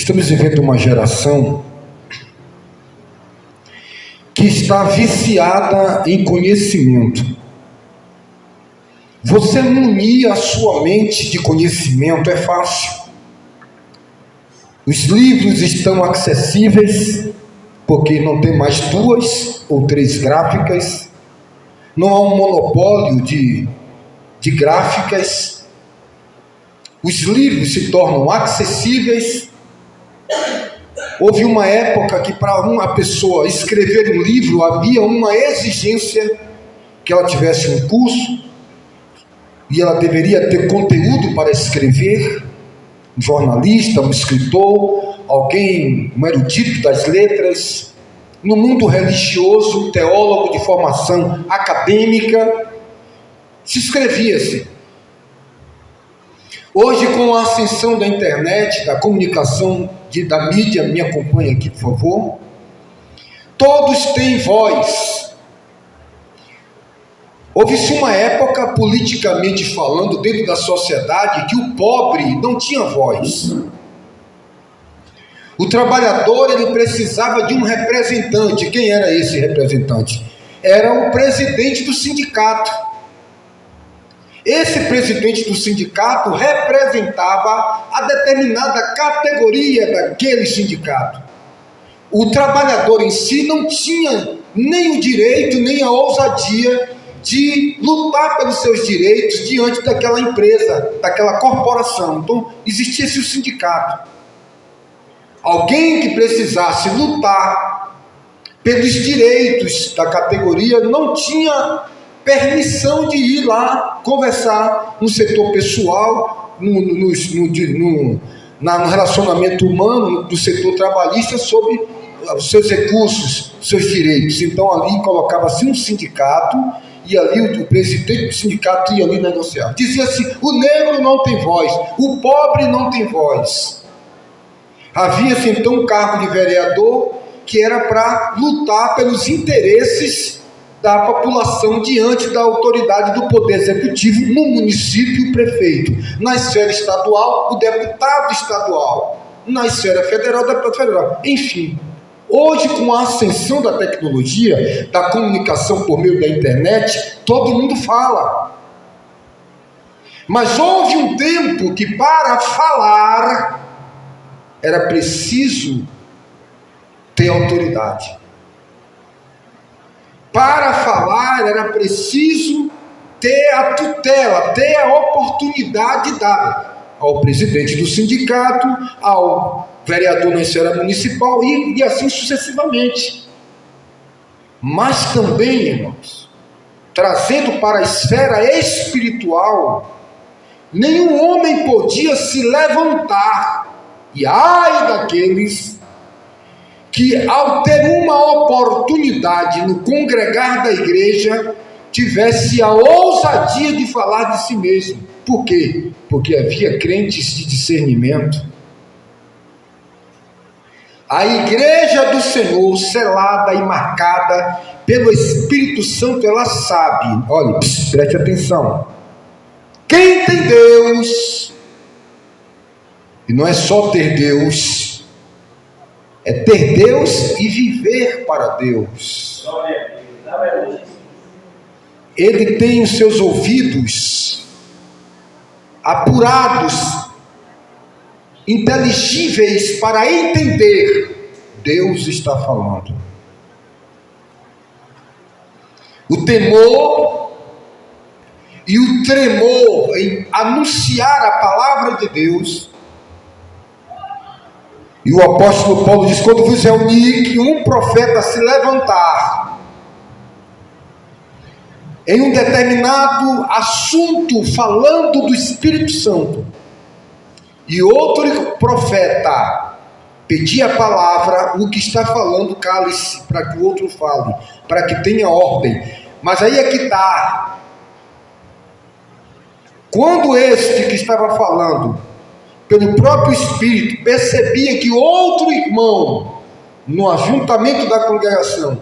Estamos vivendo uma geração que está viciada em conhecimento. Você munir a sua mente de conhecimento é fácil. Os livros estão acessíveis, porque não tem mais 2 ou 3 gráficas. Não há um monopólio de gráficas. Os livros se tornam acessíveis. Houve uma época que para uma pessoa escrever um livro havia uma exigência que ela tivesse um curso e ela deveria ter conteúdo para escrever, um jornalista, um escritor, alguém, um erudito das letras. No mundo religioso, um teólogo de formação acadêmica, se escrevia-se. Hoje, com a ascensão da internet, da comunicação, da mídia, me acompanha aqui, por favor, todos têm voz. Houve-se uma época, politicamente falando, dentro da sociedade, que o pobre não tinha voz. O trabalhador, ele precisava de um representante. Quem era esse representante? Era o presidente do sindicato. Esse presidente do sindicato representava a determinada categoria daquele sindicato. O trabalhador em si não tinha nem o direito, nem a ousadia de lutar pelos seus direitos diante daquela empresa, daquela corporação. Então, existia-se o sindicato. Alguém que precisasse lutar pelos direitos da categoria não tinha permissão de ir lá conversar no setor pessoal, no relacionamento humano, do setor trabalhista, sobre os seus recursos, seus direitos. Então ali colocava-se um sindicato e ali o presidente do sindicato ia ali negociar. Dizia-se: o negro não tem voz, o pobre não tem voz. Havia-se então um cargo de vereador que era para lutar pelos interesses da população diante da autoridade do poder executivo, no município, o prefeito; na esfera estadual, o deputado estadual; na esfera federal, o deputado federal. Enfim, hoje, com a ascensão da tecnologia, da comunicação por meio da internet, todo mundo fala. Mas houve um tempo que para falar era preciso ter autoridade. Para falar era preciso ter a tutela, ter a oportunidade dada ao presidente do sindicato, ao vereador na esfera municipal e assim sucessivamente. Mas também, irmãos, trazendo para a esfera espiritual, nenhum homem podia se levantar, e ai daqueles que, ao ter uma oportunidade no congregar da igreja, tivesse a ousadia de falar de si mesmo. Por quê? Porque havia crentes de discernimento. A igreja do Senhor, selada e marcada pelo Espírito Santo, ela sabe. Olha, preste atenção. Quem tem Deus, e não é só ter Deus, é ter Deus e viver para Deus. Ele tem os seus ouvidos apurados, inteligíveis para entender: Deus está falando. O temor e o tremor em anunciar a palavra de Deus. E o apóstolo Paulo diz: quando vos reunir, que um profeta se levantar em um determinado assunto, falando do Espírito Santo, e outro profeta pedir a palavra, o que está falando cale-se, para que o outro fale, para que tenha ordem. Mas aí é que está. Quando este que estava falando, pelo próprio Espírito, percebia que outro irmão, no ajuntamento da congregação,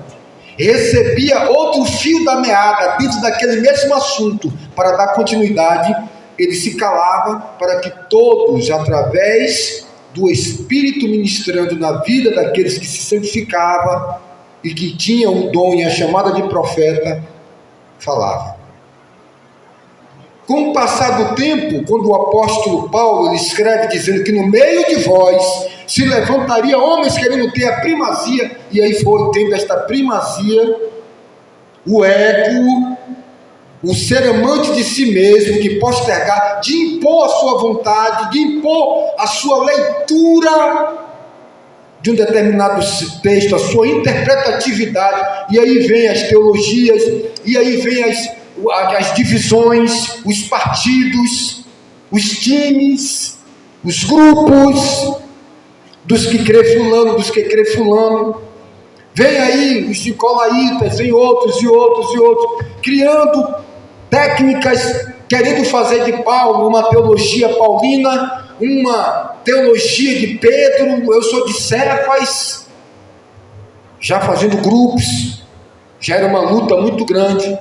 recebia outro fio da meada dentro daquele mesmo assunto, para dar continuidade, ele se calava para que todos, através do Espírito ministrando na vida daqueles que se santificavam e que tinham o dom e a chamada de profeta, falava. Com o passar do tempo, quando o apóstolo Paulo ele escreve dizendo que no meio de vós se levantaria homens querendo ter a primazia, e aí foi tendo esta primazia, o ego, o ser amante de si mesmo, de postergar, de impor a sua vontade, de impor a sua leitura de um determinado texto, a sua interpretatividade, e aí vem as teologias, e aí vem as divisões, os partidos, os times, os grupos, dos que crê fulano, dos que crê fulano. Vem aí os nicolaítas, vem outros e outros e outros, criando técnicas, querendo fazer de Paulo uma teologia paulina, uma teologia de Pedro, eu sou de Cefas, já fazendo grupos, já era uma luta muito grande.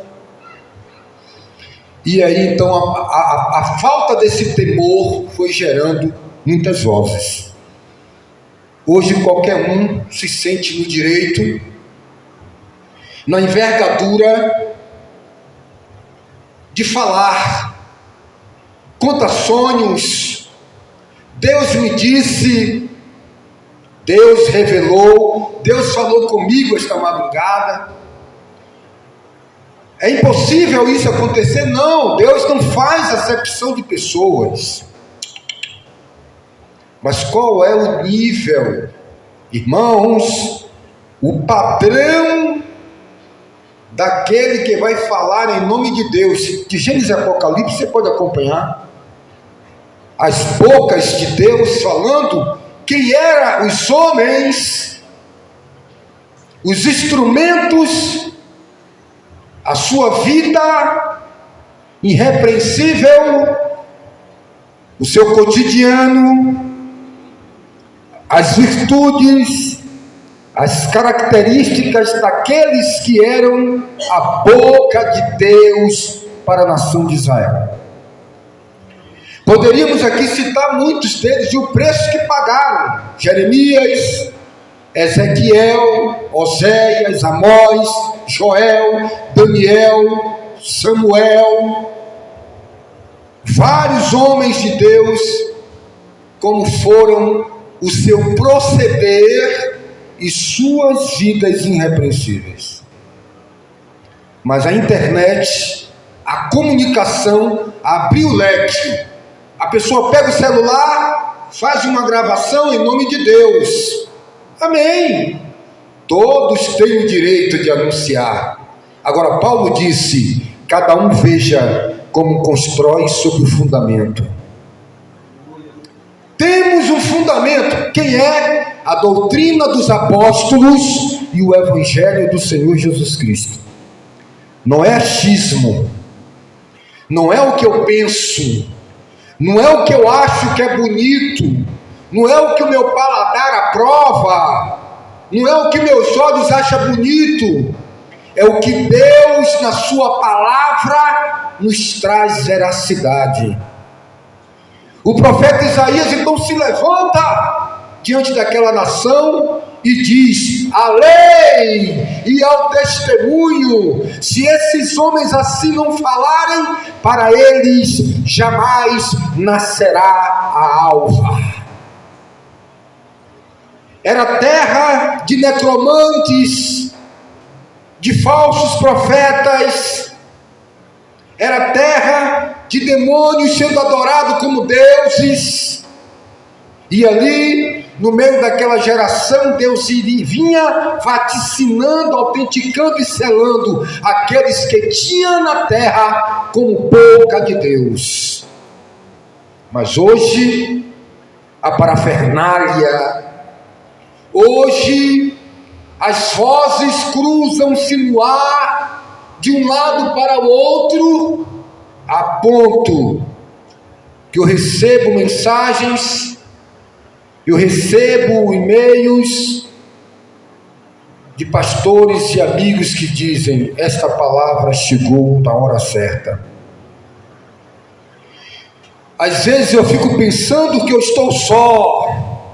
E aí então a falta desse temor foi gerando muitas vozes. Hoje qualquer um se sente no direito, na envergadura de falar, conta sonhos. Deus me disse, Deus revelou, Deus falou comigo esta madrugada. É impossível isso acontecer? Não, Deus não faz acepção de pessoas. Mas qual é o nível, irmãos, o padrão daquele que vai falar em nome de Deus? De Gênesis e Apocalipse você pode acompanhar as bocas de Deus falando quem eram os homens, os instrumentos, a sua vida irrepreensível, o seu cotidiano, as virtudes, as características daqueles que eram a boca de Deus para a nação de Israel. Poderíamos aqui citar muitos deles e o preço que pagaram: Jeremias, Ezequiel, Oséias, Amós, Joel, Daniel, Samuel, vários homens de Deus, como foram o seu proceder e suas vidas irrepreensíveis. Mas a internet, a comunicação abriu o leque. A pessoa pega o celular, faz uma gravação em nome de Deus. Amém. Todos têm o direito de anunciar. Agora Paulo disse: cada um veja como constrói sobre o fundamento. Temos um fundamento. Quem é? A doutrina dos apóstolos e o evangelho do Senhor Jesus Cristo. Não é achismo, não é o que eu penso, não é o que eu acho que é bonito, não é o que o meu paladar aprova, não é o que meus olhos acham bonito, é o que Deus na sua palavra nos traz veracidade. O profeta Isaías então se levanta diante daquela nação e diz: a lei e ao testemunho, se esses homens assim não falarem, para eles jamais nascerá a alva. Era terra de necromantes, de falsos profetas, era terra de demônios sendo adorados como deuses, e ali, no meio daquela geração, Deus vinha vaticinando, autenticando e selando aqueles que tinham na terra como boca de Deus. Mas hoje, a parafernália, hoje, as vozes cruzam-se no ar, de um lado para o outro, a ponto que eu recebo mensagens, eu recebo e-mails de pastores e amigos que dizem: esta palavra chegou na hora certa. Às vezes eu fico pensando que eu estou só,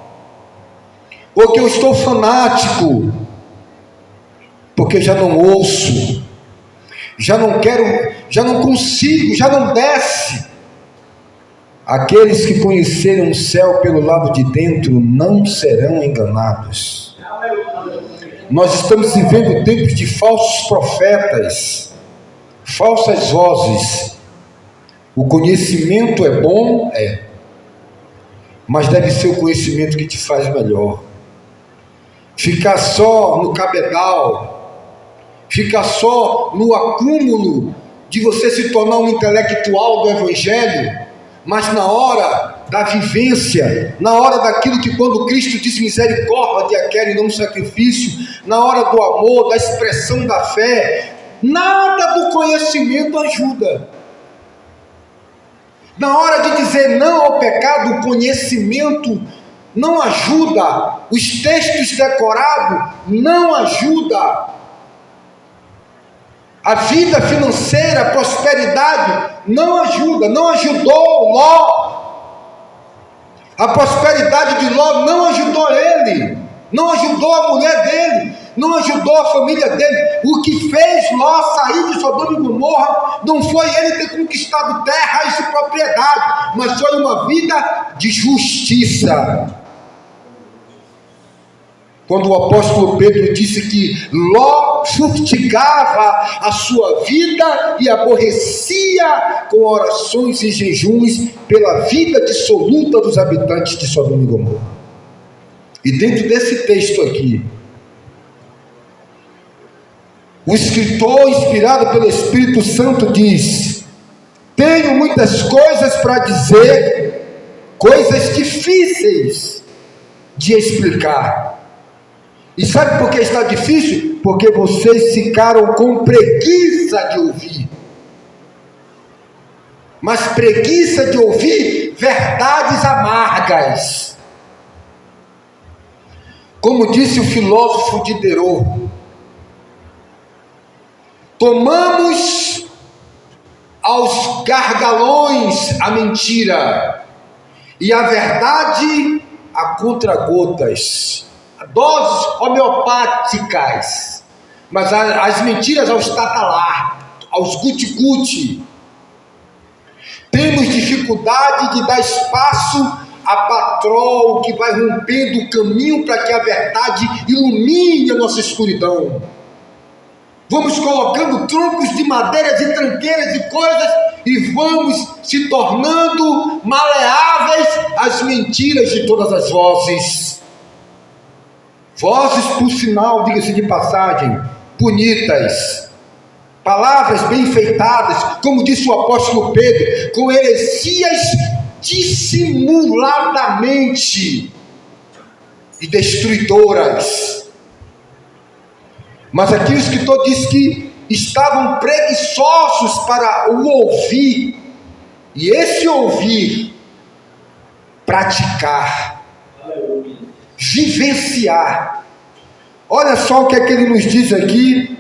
ou que eu estou fanático, porque já não ouço, já não quero, já não consigo, já não desce. Aqueles que conheceram o céu pelo lado de dentro não serão enganados. Nós estamos vivendo tempos de falsos profetas, falsas vozes. O conhecimento é bom? É. Mas deve ser o conhecimento que te faz melhor. Ficar só no cabedal, ficar só no acúmulo de você se tornar um intelectual do Evangelho, mas na hora da vivência, na hora daquilo que quando Cristo diz misericórdia quer e não sacrifício, na hora do amor, da expressão da fé, nada do conhecimento ajuda. Na hora de dizer não ao pecado, o conhecimento não ajuda, os textos decorados não ajudam. A vida financeira, a prosperidade não ajuda, não ajudou Ló. A prosperidade de Ló não ajudou ele, não ajudou a mulher dele, não ajudou a família dele. O que fez Ló sair de Sodoma e Gomorra não foi ele ter conquistado terras e propriedade, mas foi uma vida de justiça. Quando o apóstolo Pedro disse que Ló furtigava a sua vida e aborrecia com orações e jejuns pela vida dissoluta dos habitantes de Sodoma e Gomorra. E dentro desse texto aqui, o escritor inspirado pelo Espírito Santo diz: tenho muitas coisas para dizer, coisas difíceis de explicar. E sabe por que está difícil? Porque vocês ficaram com preguiça de ouvir. Mas preguiça de ouvir verdades amargas. Como disse o filósofo Diderot, tomamos aos gargalhões a mentira e a verdade a contra-gotas. Doses homeopáticas, mas as mentiras aos tatalá, aos guti-guti. Temos dificuldade de dar espaço a patrol que vai rompendo o caminho para que a verdade ilumine a nossa escuridão. Vamos colocando troncos de madeiras e tranqueiras e coisas e vamos se tornando maleáveis às mentiras de todas as vozes. Vozes, por sinal, diga-se de passagem, bonitas, palavras bem enfeitadas, como disse o apóstolo Pedro, com heresias dissimuladamente e destruidoras. Mas aqui o escritor diz que estavam preguiçosos para o ouvir, e esse ouvir, praticar, vivenciar. Olha só o que é que ele nos diz aqui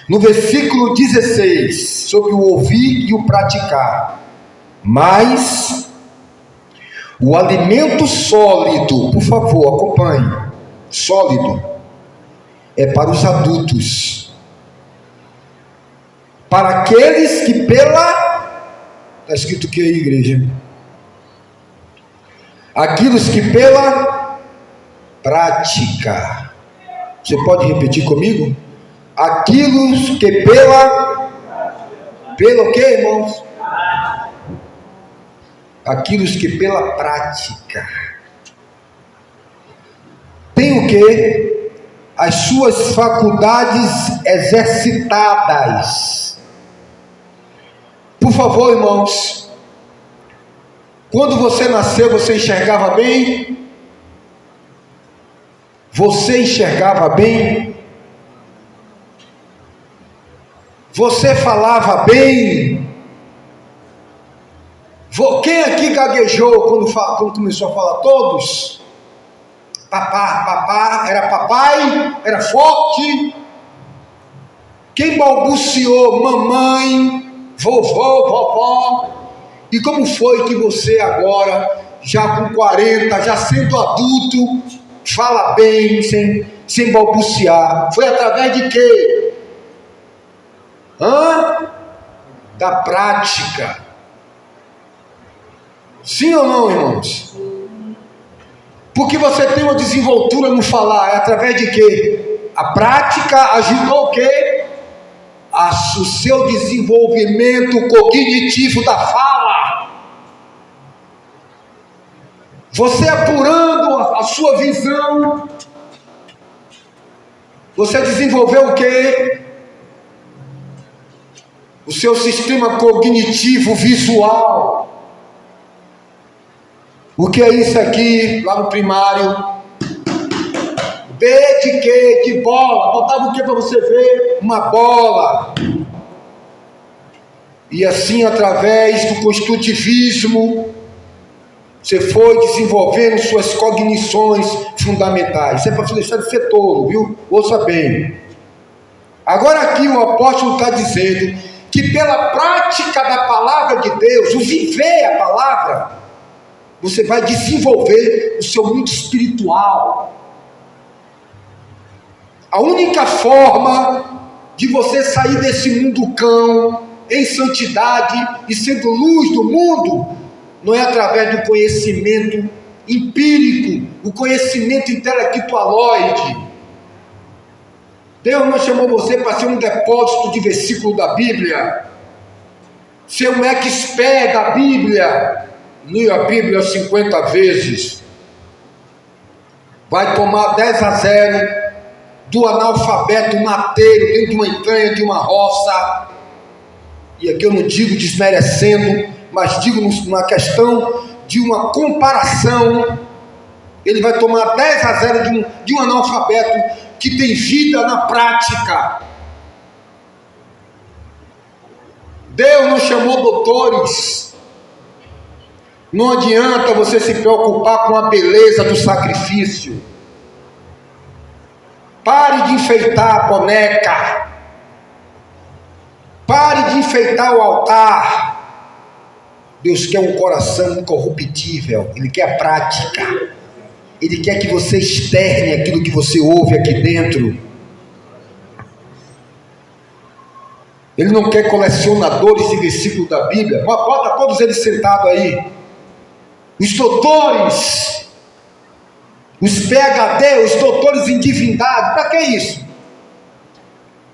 no versículo 16, sobre o ouvir e o praticar. Mas o alimento sólido, por favor, acompanhe, sólido, é para os adultos, para aqueles que está escrito o que aí, igreja? Aqueles que pela prática, você pode repetir comigo? Aqueles que pelo que, irmãos? Aqueles que pela prática tem o que? As suas faculdades exercitadas. Por favor, irmãos, quando você nasceu, você enxergava bem? Você enxergava bem? Você falava bem? Quem aqui gaguejou quando começou a falar? Todos? Papá, era papai? Era forte? Quem balbuciou? Mamãe, vovô, vovó? E como foi que você agora já com 40, já sendo adulto, fala bem, sem balbuciar. Foi através de quê? Da prática. Sim ou não, irmãos? Porque você tem uma desenvoltura no falar, é através de quê? A prática ajudou o quê? O seu desenvolvimento cognitivo da fala. Você apurando a sua visão, você desenvolveu o quê? O seu sistema cognitivo visual. O que é isso aqui, lá no primário? B de quê? De bola. Botava o que para você ver? Uma bola. E assim, através do construtivismo, você foi desenvolvendo suas cognições fundamentais. Isso é para você deixar de ser tolo, viu? Ouça bem. Agora aqui o apóstolo está dizendo que pela prática da palavra de Deus, o viver a palavra, você vai desenvolver o seu mundo espiritual. A única forma de você sair desse mundo cão, em santidade e sendo luz do mundo, não é através do conhecimento empírico, o conhecimento intelectualoide. Deus não chamou você para ser um depósito de versículo da Bíblia, ser um expert da Bíblia, ler a Bíblia 50 vezes, vai tomar 10-0 do analfabeto mateiro dentro de uma entranha de uma roça. E aqui eu não digo desmerecendo, mas digo numa questão de uma comparação. Ele vai tomar 10-0 de um analfabeto que tem vida na prática. Deus não chamou doutores. Não adianta você se preocupar com a beleza do sacrifício. Pare de enfeitar a boneca. Pare de enfeitar o altar. Deus quer um coração incorruptível. Ele quer a prática. Ele quer que você externe aquilo que você ouve aqui dentro. Ele não quer colecionadores de versículos da Bíblia. Bota todos eles sentados aí. Os doutores, os PhD, os doutores em divindade. Para que isso?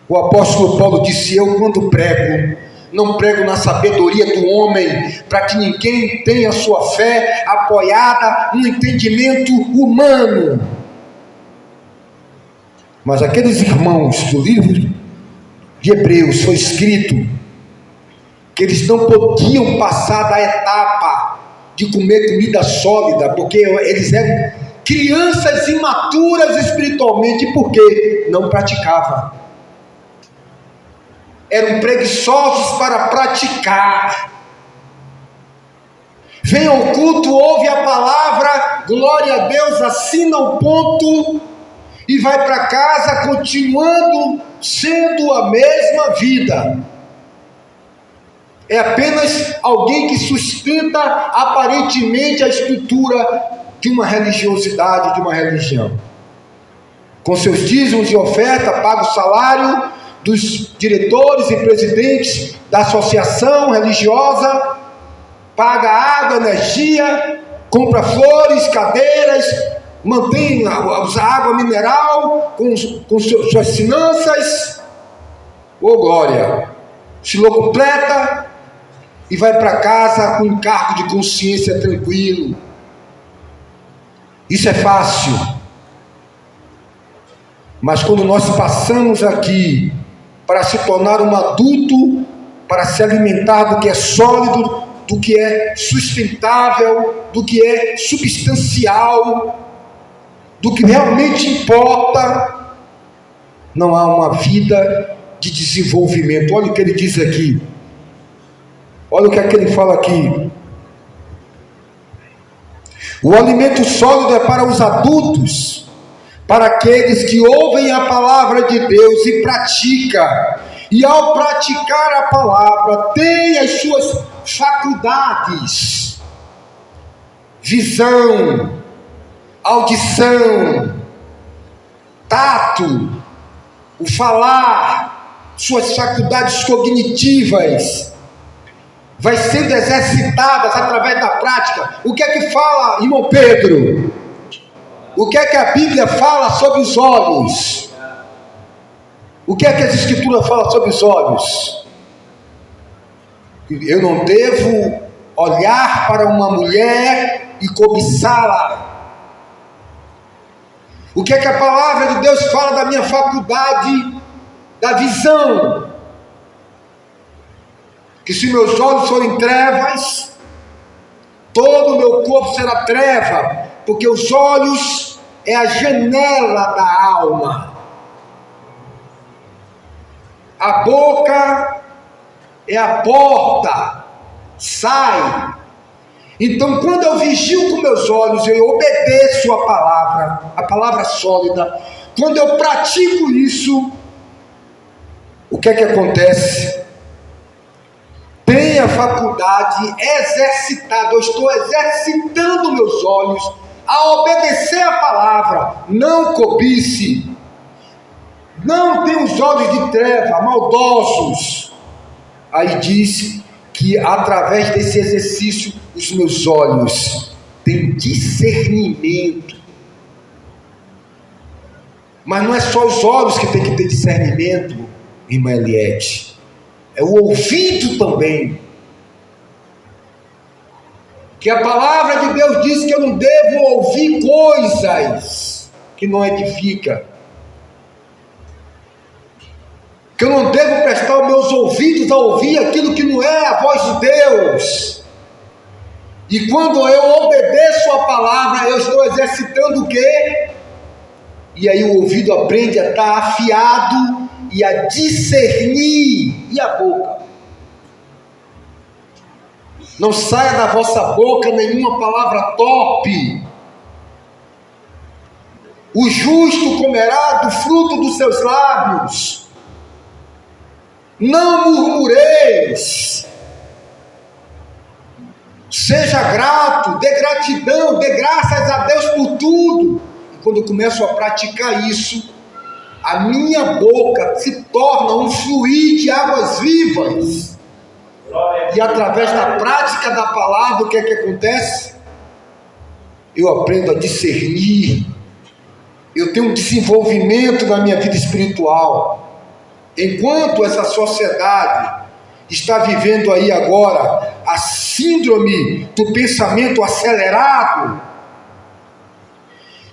O apóstolo Paulo disse: eu quando prego, não prego na sabedoria do homem, para que ninguém tenha sua fé apoiada no entendimento humano. Mas aqueles irmãos do livro de Hebreus foi escrito que eles não podiam passar da etapa de comer comida sólida, porque eles eram crianças imaturas espiritualmente, porque não praticavam. Eram preguiçosos para praticar. Vem ao culto, ouve a palavra, glória a Deus, assina o ponto e vai para casa continuando sendo a mesma vida. É apenas alguém que sustenta aparentemente a estrutura de uma religiosidade, de uma religião. Com seus dízimos e oferta, paga o salário dos diretores e presidentes da associação religiosa, paga água, energia, compra flores, cadeiras, mantém a água mineral com suas finanças. Ô glória! Se completa e vai para casa com um cargo de consciência tranquilo. Isso é fácil. Mas quando nós passamos aqui para se tornar um adulto, para se alimentar do que é sólido, do que é sustentável, do que é substancial, do que realmente importa, não há uma vida de desenvolvimento. Olha o que ele diz aqui. Olha o que é que ele fala aqui. O alimento sólido é para os adultos, para aqueles que ouvem a palavra de Deus e praticam. E ao praticar a palavra, tem as suas faculdades visão, audição, tato, o falar, suas faculdades cognitivas, vai sendo exercitadas através da prática. O que é que fala, irmão Pedro? O que é que a Bíblia fala sobre os olhos? O que é que as Escrituras falam sobre os olhos? Eu não devo olhar para uma mulher e cobiçá-la. O que é que a palavra de Deus fala da minha faculdade da visão? Que se meus olhos forem trevas, todo o meu corpo será treva, porque os olhos é a janela da alma. A boca é a porta, sai. Então, quando eu vigio com meus olhos, eu obedeço a palavra sólida. Quando eu pratico isso, o que é que acontece? Tem a faculdade exercitada, eu estou exercitando meus olhos a obedecer a palavra. Não cobice, não tenha os olhos de treva, maldosos. Aí diz que através desse exercício os meus olhos têm discernimento. Mas não é só os olhos que tem que ter discernimento, irmã Eliette. É o ouvido também. Que a palavra de Deus diz que eu não devo ouvir coisas que não edificam. Que eu não devo prestar os meus ouvidos a ouvir aquilo que não é a voz de Deus. E quando eu obedeço a palavra, eu estou exercitando o quê? E aí o ouvido aprende a estar afiado e a discernir. E a boca? Não saia da vossa boca nenhuma palavra torpe. O justo comerá do fruto dos seus lábios. Não murmureis. Seja grato, dê gratidão, dê graças a Deus por tudo. E quando eu começo a praticar isso, a minha boca se torna um fluir de águas vivas. E através da prática da palavra, o que é que acontece? Eu aprendo a discernir. Eu tenho um desenvolvimento na minha vida espiritual. Enquanto essa sociedade está vivendo aí agora a síndrome do pensamento acelerado,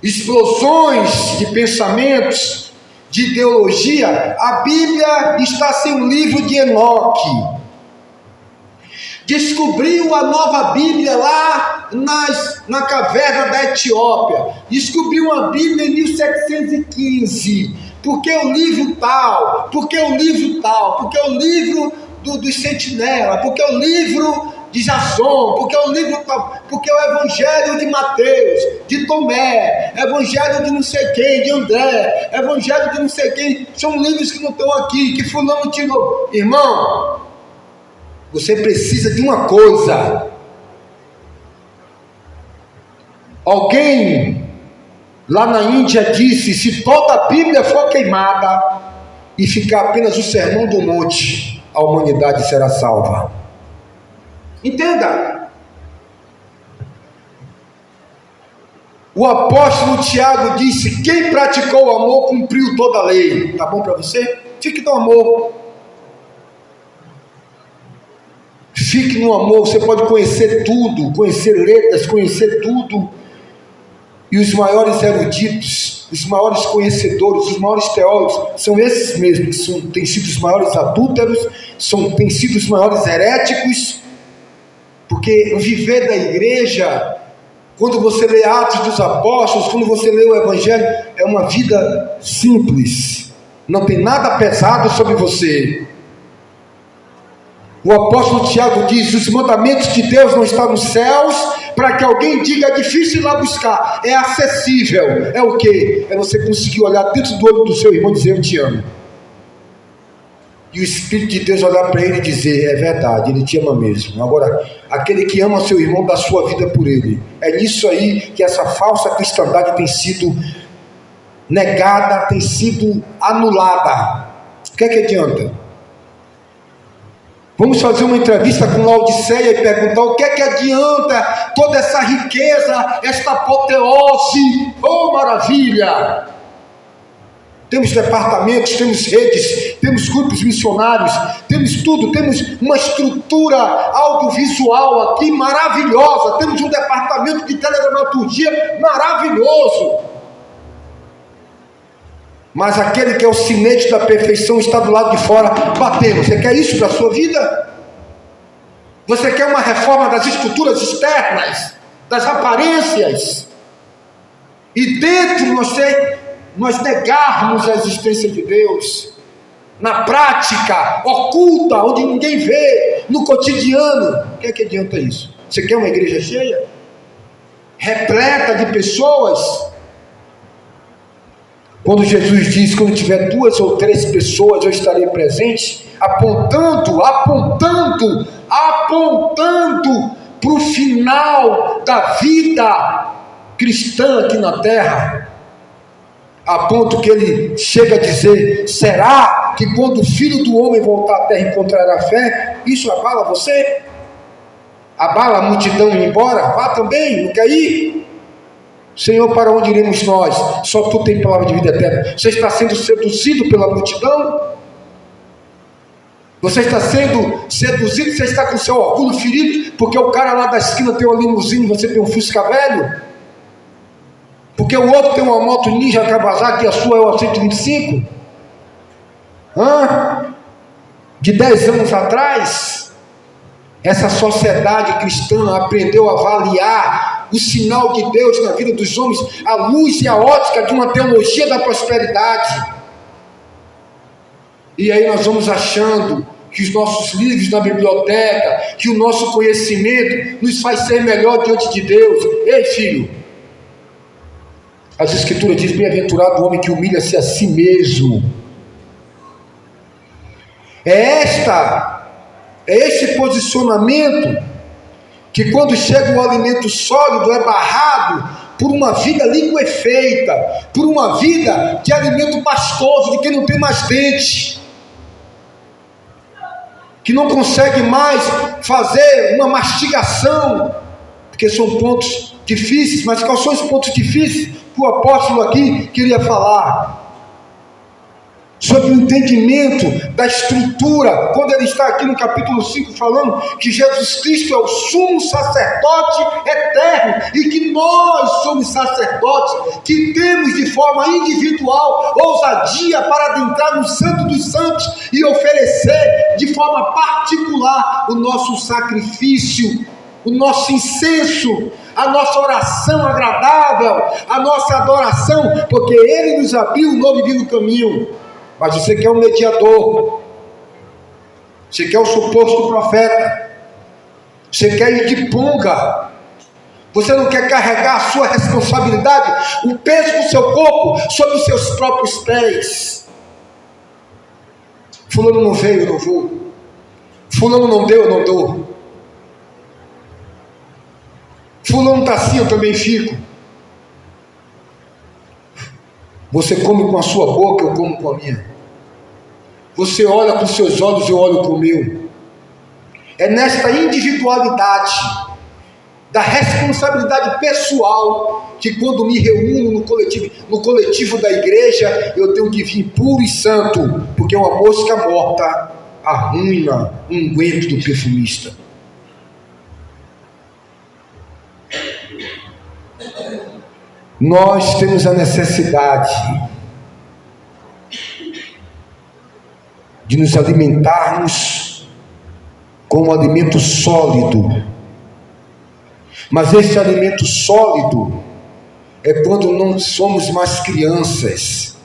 explosões de pensamentos, de ideologia, a Bíblia está sem o livro de Enoque. Descobriu a nova Bíblia lá na caverna da Etiópia. Descobriu uma Bíblia em 1715. Porque o livro tal, porque o livro tal, porque o livro dos Sentinela, porque o livro de Jasson, porque o livro tal, porque o Evangelho de Mateus, de Tomé, Evangelho de não sei quem, de André, Evangelho de não sei quem, são livros que não estão aqui, que fulano tirou. Irmão, você precisa de uma coisa. Alguém lá na Índia disse: se toda a Bíblia for queimada e ficar apenas o Sermão do Monte, a humanidade será salva. Entenda. O apóstolo Tiago disse: quem praticou o amor cumpriu toda a lei. Tá bom para você? Fique no amor. Fique no amor. Você pode conhecer tudo, conhecer letras, conhecer tudo. E os maiores eruditos, os maiores conhecedores, os maiores teólogos, são esses mesmos, que têm sido os maiores adúlteros, têm sido os maiores heréticos, porque o viver da igreja, quando você lê Atos dos Apóstolos, quando você lê o Evangelho, é uma vida simples, não tem nada pesado sobre você. O apóstolo Tiago diz: os mandamentos de Deus não estão nos céus, para que alguém diga é difícil ir lá buscar. É acessível. É o quê? É você conseguir olhar dentro do olho do seu irmão e dizer: eu te amo. e o Espírito de Deus olhar para ele e dizer: é verdade, ele te ama mesmo. Agora, aquele que ama seu irmão dá sua vida por ele. É nisso aí que essa falsa cristandade tem sido negada, tem sido anulada. O que é que adianta? Vamos fazer uma entrevista com Laodiceia e perguntar: o que é que adianta toda essa riqueza, esta apoteose? Oh, maravilha! Temos departamentos, temos redes, temos grupos missionários, temos tudo, temos uma estrutura audiovisual aqui maravilhosa, temos um departamento de teledramaturgia maravilhoso. Mas aquele que é o sinete da perfeição está do lado de fora batendo. Você quer isso para a sua vida? Você quer uma reforma das estruturas externas, das aparências? E dentro nós negarmos a existência de Deus, na prática, oculta, onde ninguém vê, no cotidiano. O que é que adianta isso? Você quer uma igreja cheia? Repleta de pessoas? Quando Jesus diz: quando tiver 2 ou 3 pessoas, eu estarei presente, apontando para o final da vida cristã aqui na terra, a ponto que ele chega a dizer: será que quando o Filho do Homem voltar à terra encontrará fé? Isso abala você? Abala a multidão e ir embora? Vá também, não quer ir? Senhor, para onde iremos nós? Só tu tem palavra de vida eterna. Você está sendo seduzido pela multidão? Você está sendo seduzido? Você está com seu orgulho ferido porque o cara lá da esquina tem uma limusine e você tem um Fusca velho? Porque o outro tem uma moto Ninja Kawasaki e a sua é uma 125? De 10 anos atrás, essa sociedade cristã aprendeu a avaliar o sinal de Deus na vida dos homens à luz e à ótica de uma teologia da prosperidade. E aí nós vamos achando que os nossos livros na biblioteca, que o nosso conhecimento nos faz ser melhor diante de Deus. Ei, filho, as Escrituras dizem: bem-aventurado o homem que humilha-se a si mesmo. É esse posicionamento que, quando chega o alimento sólido, é barrado por uma vida liquefeita, por uma vida de alimento pastoso, de quem não tem mais dente, que não consegue mais fazer uma mastigação, porque são pontos difíceis. Mas quais são os pontos difíceis que o apóstolo aqui queria falar? Sobre o entendimento da estrutura, quando ele está aqui no capítulo 5 falando que Jesus Cristo é o sumo sacerdote eterno, e que nós somos sacerdotes, que temos de forma individual ousadia para adentrar no Santo dos Santos e oferecer de forma particular o nosso sacrifício, o nosso incenso, a nossa oração agradável, a nossa adoração, porque Ele nos abriu um novo e vivo caminho. Mas você quer um mediador, você quer o suposto profeta, você quer ir de punga, você não quer carregar a sua responsabilidade, o peso do seu corpo sobre os seus próprios pés. Fulano não veio, eu não vou. Fulano não deu, eu não dou. Fulano está assim, eu também fico. Você come com a sua boca, eu como com a minha. Você olha com seus olhos, eu olho com o meu. É nesta individualidade, da responsabilidade pessoal, que quando me reúno no coletivo da igreja, eu tenho que vir puro e santo, porque uma mosca morta arruina o unguento do perfumista. Nós temos a necessidade de nos alimentarmos com um alimento sólido. Mas esse alimento sólido é quando não somos mais crianças.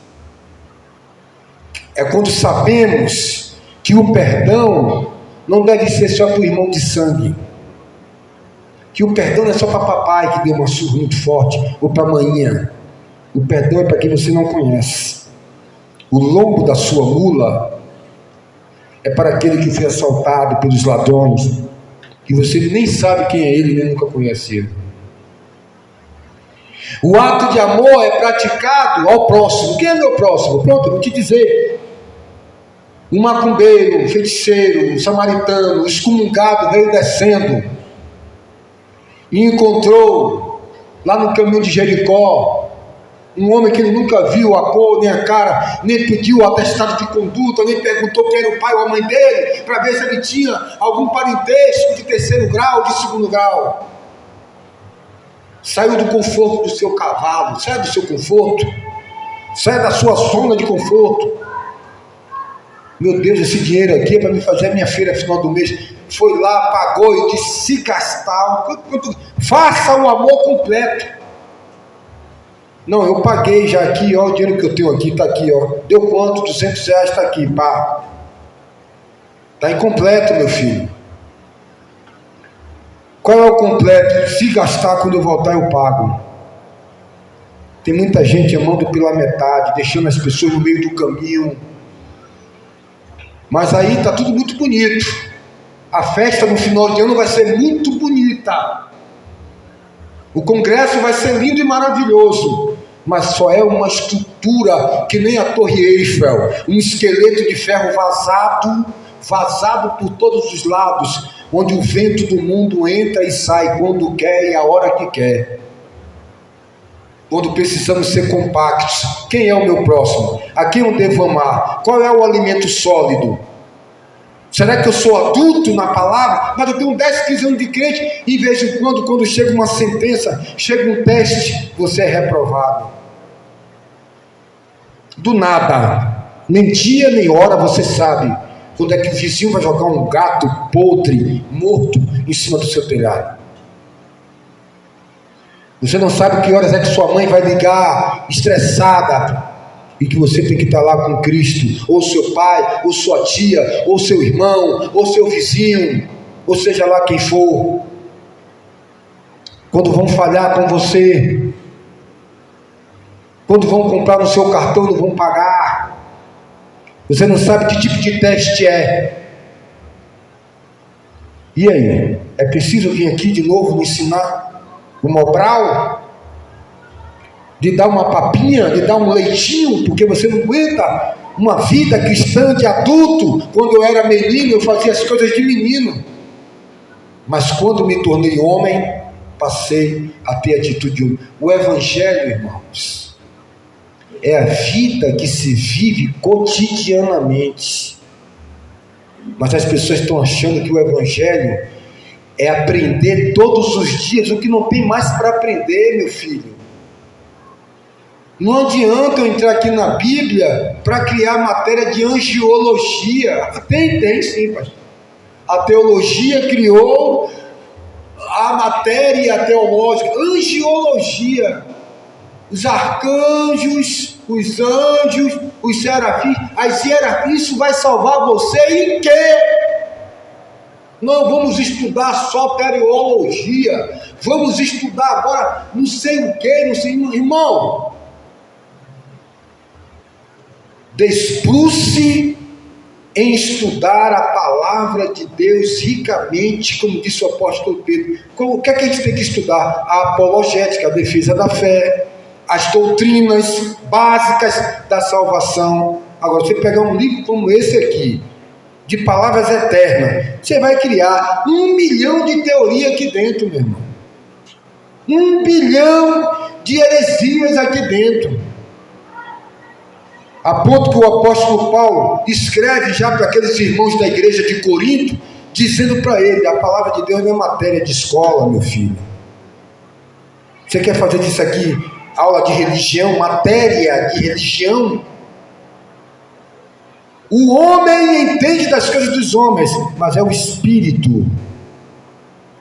É quando sabemos que o perdão não deve ser só para o irmão de sangue. Que o perdão não é só para papai que deu uma surra muito forte, ou para a manhã. O perdão é para quem você não conhece. O lombo da sua mula é para aquele que foi assaltado pelos ladrões, que você nem sabe quem é ele, nem nunca conhece ele. O ato de amor é praticado ao próximo. Quem é meu próximo? Pronto, eu vou te dizer. Um macumbeiro, um feiticeiro, um samaritano, um excomungado veio descendo e encontrou lá no caminho de Jericó um homem que ele nunca viu a cor nem a cara, nem pediu atestado de conduta, nem perguntou quem era o pai ou a mãe dele, para ver se ele tinha algum parentesco de terceiro grau, de segundo grau. Saiu do conforto do seu cavalo, sai do seu conforto, sai da sua zona de conforto. Meu Deus, esse dinheiro aqui é para me fazer a minha feira final do mês. Foi lá, pagou e disse: se gastar, faça o amor completo. Não, eu paguei já aqui, ó, o dinheiro que eu tenho aqui, está aqui, ó. Deu quanto? R$200, está aqui, pá. Está incompleto, meu filho. Qual é o completo? Se gastar, quando eu voltar eu pago. Tem muita gente amando pela metade, deixando as pessoas no meio do caminho. Mas aí está tudo muito bonito. A festa no final de ano vai ser muito bonita. O congresso vai ser lindo e maravilhoso. Mas só é uma estrutura que nem a Torre Eiffel. Um esqueleto de ferro vazado por todos os lados, onde o vento do mundo entra e sai quando quer e a hora que quer. Quando precisamos ser compactos. Quem é o meu próximo? A quem eu devo amar? Qual é o alimento sólido? Será que eu sou adulto na palavra? Mas eu tenho 10, 15 anos de crente e de vez em quando chega uma sentença, chega um teste, você é reprovado. Do nada, nem dia nem hora você sabe quando é que o vizinho vai jogar um gato podre, morto, em cima do seu telhado. Você não sabe que horas é que sua mãe vai ligar estressada e que você tem que estar lá com Cristo, ou seu pai, ou sua tia, ou seu irmão, ou seu vizinho, ou seja lá quem for. Quando vão falhar com você, quando vão comprar no seu cartão e não vão pagar, você não sabe que tipo de teste é. E aí? É preciso vir aqui de novo me ensinar o Mobral? De dar uma papinha, de dar um leitinho, porque você não aguenta uma vida cristã de adulto. Quando eu era menino, eu fazia as coisas de menino. Mas quando me tornei homem, passei a ter atitude de homem. O Evangelho, irmãos, é a vida que se vive cotidianamente. Mas as pessoas estão achando que o Evangelho é aprender todos os dias o que não tem mais para aprender, meu filho. Não adianta eu entrar aqui na Bíblia para criar matéria de angiologia. Tem sim, pastor. A teologia criou a matéria teológica, angiologia. Os arcanjos, os anjos, os serafins, as hierarquias, isso vai salvar você em quê? Não vamos estudar só teriologia, vamos estudar agora não sei o que, não sei, irmão. Despruce em estudar a palavra de Deus ricamente, como disse o apóstolo Pedro. O que é que a gente tem que estudar? A apologética, a defesa da fé, as doutrinas básicas da salvação. Agora, você pegar um livro como esse aqui, de palavras eternas, você vai criar 1 milhão de teoria aqui dentro, meu irmão. 1 bilhão de heresias aqui dentro. A ponto que o apóstolo Paulo escreve já para aqueles irmãos da igreja de Corinto, dizendo para ele: a palavra de Deus não é matéria de escola, meu filho. Você quer fazer disso aqui aula de religião, matéria de religião? O homem entende das coisas dos homens, mas é o Espírito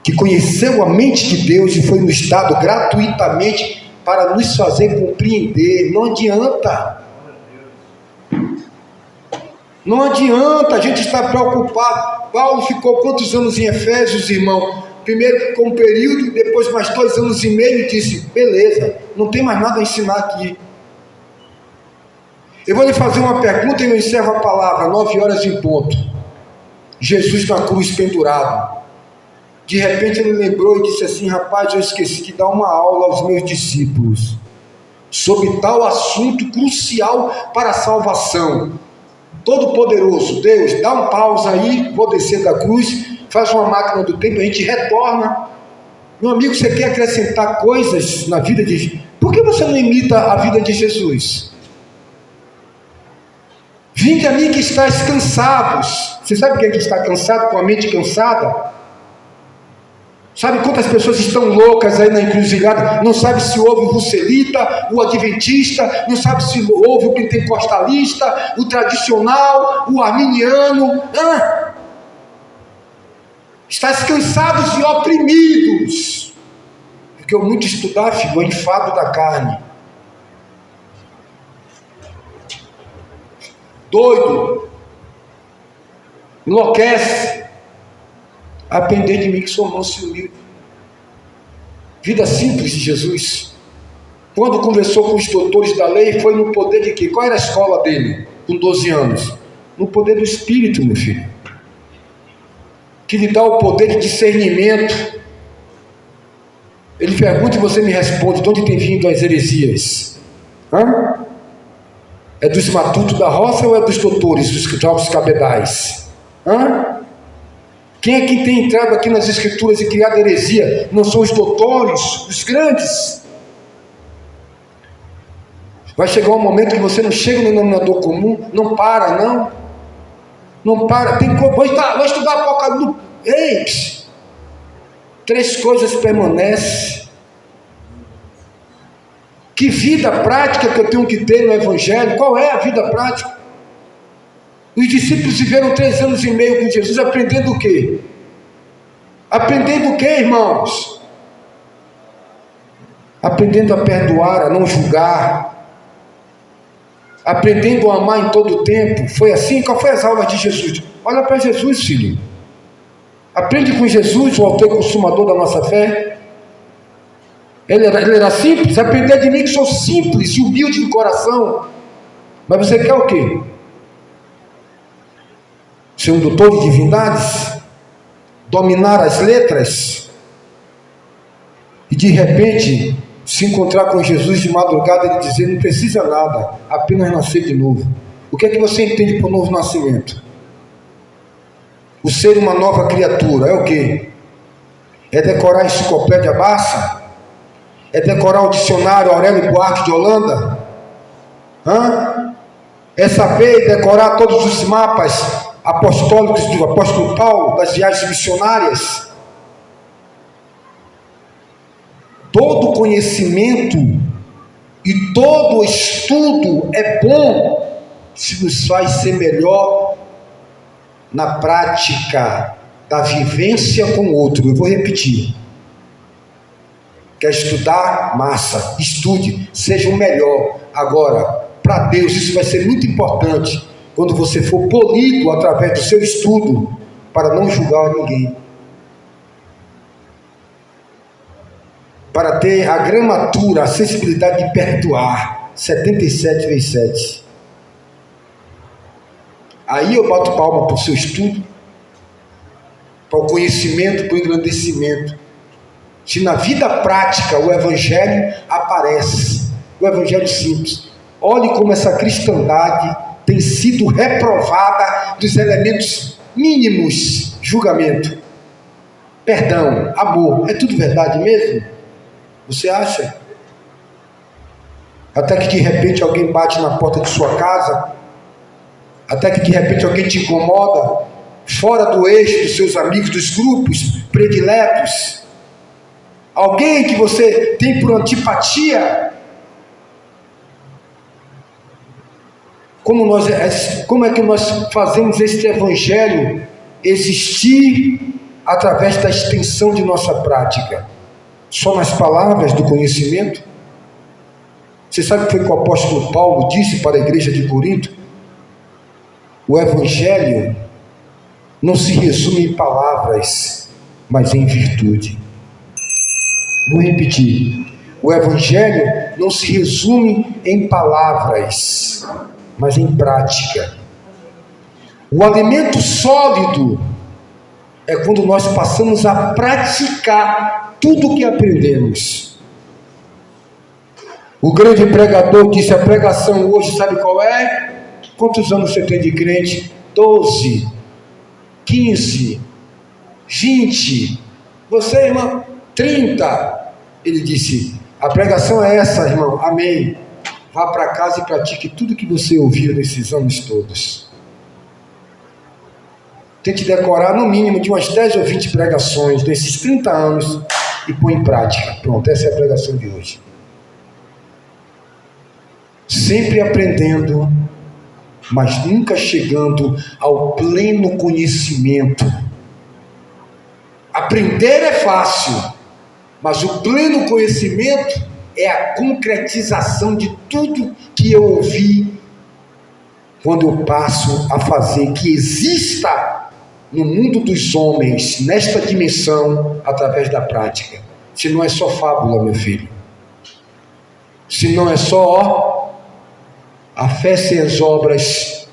que conheceu a mente de Deus e foi nos dado gratuitamente para nos fazer compreender. Não adianta. Não adianta a gente estar preocupado. Paulo ficou quantos anos em Efésios, irmão? Primeiro ficou um período, depois mais 2 anos e meio e disse: beleza, não tem mais nada a ensinar aqui. Eu vou lhe fazer uma pergunta e eu encerro a palavra, 9 horas em ponto. Jesus na cruz pendurado. De repente ele lembrou e disse assim: rapaz, eu esqueci de dar uma aula aos meus discípulos sobre tal assunto crucial para a salvação. Todo-Poderoso, Deus, dá um pausa aí, vou descer da cruz, faz uma máquina do tempo, a gente retorna. Meu amigo, você quer acrescentar coisas na vida de Jesus? Por que você não imita a vida de Jesus? Vinde a mim que estáis cansados. Você sabe quem é que está cansado, com a mente cansada? Sabe quantas pessoas estão loucas aí na encruzilhada? Não sabe se houve o russelita, o adventista, não sabe se houve o pentecostalista, o tradicional, o arminiano. Estáis cansados e oprimidos, porque eu muito estudar, filho, o enfado da carne. Doido, enlouquece. Aprender de mim que sou manso e humilde. Vida simples de Jesus. Quando conversou com os doutores da lei, foi no poder de quê? Qual era a escola dele, com 12 anos? No poder do Espírito, meu filho, que lhe dá o poder de discernimento. Ele pergunta e você me responde: de onde tem vindo as heresias? É dos matutos da roça ou é dos doutores, dos jovens cabedais? Quem é que tem entrado aqui nas escrituras e criado heresia? Não são os doutores, os grandes. Vai chegar um momento que você não chega no denominador comum, não para, não para. Vai estudar Apocalipse. Ei, 3 coisas permanecem. Que vida prática que eu tenho que ter no Evangelho? Qual é a vida prática? Os discípulos viveram 3 anos e meio com Jesus, aprendendo o quê? Aprendendo o quê, irmãos? Aprendendo a perdoar, a não julgar, aprendendo a amar em todo o tempo. Foi assim? Qual foi as aulas de Jesus? Olha para Jesus, filho. Aprende com Jesus, o autor e consumador da nossa fé. Ele era simples. Aprender de mim que sou simples e humilde de coração. Mas você quer o quê? Ser um doutor de divindades? Dominar as letras? E de repente se encontrar com Jesus de madrugada e ele dizer: não precisa nada, apenas nascer de novo. O que é que você entende por novo nascimento? O ser uma nova criatura é o quê? É decorar a enciclopédia Barça? É decorar o dicionário Aurélio Buarque de Holanda? É saber e decorar todos os mapas apostólicos do apóstolo Paulo, das viagens missionárias? Todo conhecimento e todo estudo é bom se nos faz ser melhor na prática da vivência com o outro. Eu vou repetir. Quer estudar? Massa, estude, seja o melhor. Agora, para Deus isso vai ser muito importante quando você for polido através do seu estudo para não julgar ninguém, para ter a gramatura, a sensibilidade de perdoar. 77 vezes 7. Aí eu bato palma para o seu estudo, para o conhecimento, para o engrandecimento. Se na vida prática o Evangelho aparece, o Evangelho simples. Olhe como essa cristandade tem sido reprovada dos elementos mínimos: julgamento, perdão, amor. É tudo verdade mesmo? Você acha? Até que de repente alguém bate na porta de sua casa, até que de repente alguém te incomoda, fora do eixo dos seus amigos, dos grupos prediletos, alguém que você tem por antipatia. Como é que nós fazemos este Evangelho existir através da extensão de nossa prática? Só nas palavras do conhecimento? Você sabe o que foi que o apóstolo Paulo disse para a igreja de Corinto? O Evangelho não se resume em palavras, mas em virtude. Vou repetir. O Evangelho não se resume em palavras, mas em prática. O alimento sólido é quando nós passamos a praticar tudo o que aprendemos. O grande pregador disse: a pregação hoje, sabe qual é? Quantos anos você tem de crente? 12, 15, 20. Você, irmão, 30. Ele disse: a pregação é essa, irmão. Amém. Vá para casa e pratique tudo que você ouviu nesses anos todos. Tente decorar no mínimo de umas 10 ou 20 pregações nesses 30 anos e põe em prática. Pronto, essa é a pregação de hoje. Sempre aprendendo, mas nunca chegando ao pleno conhecimento. Aprender é fácil, mas o pleno conhecimento é a concretização de tudo que eu ouvi quando eu passo a fazer que exista no mundo dos homens, nesta dimensão, através da prática. Se não é só fábula, meu filho. Se não é só a fé sem as obras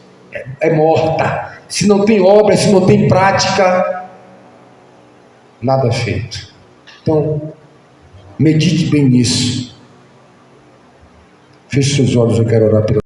é morta. Se não tem obras, se não tem prática, nada feito. Então, medite bem nisso. Feche seus olhos, eu quero orar pela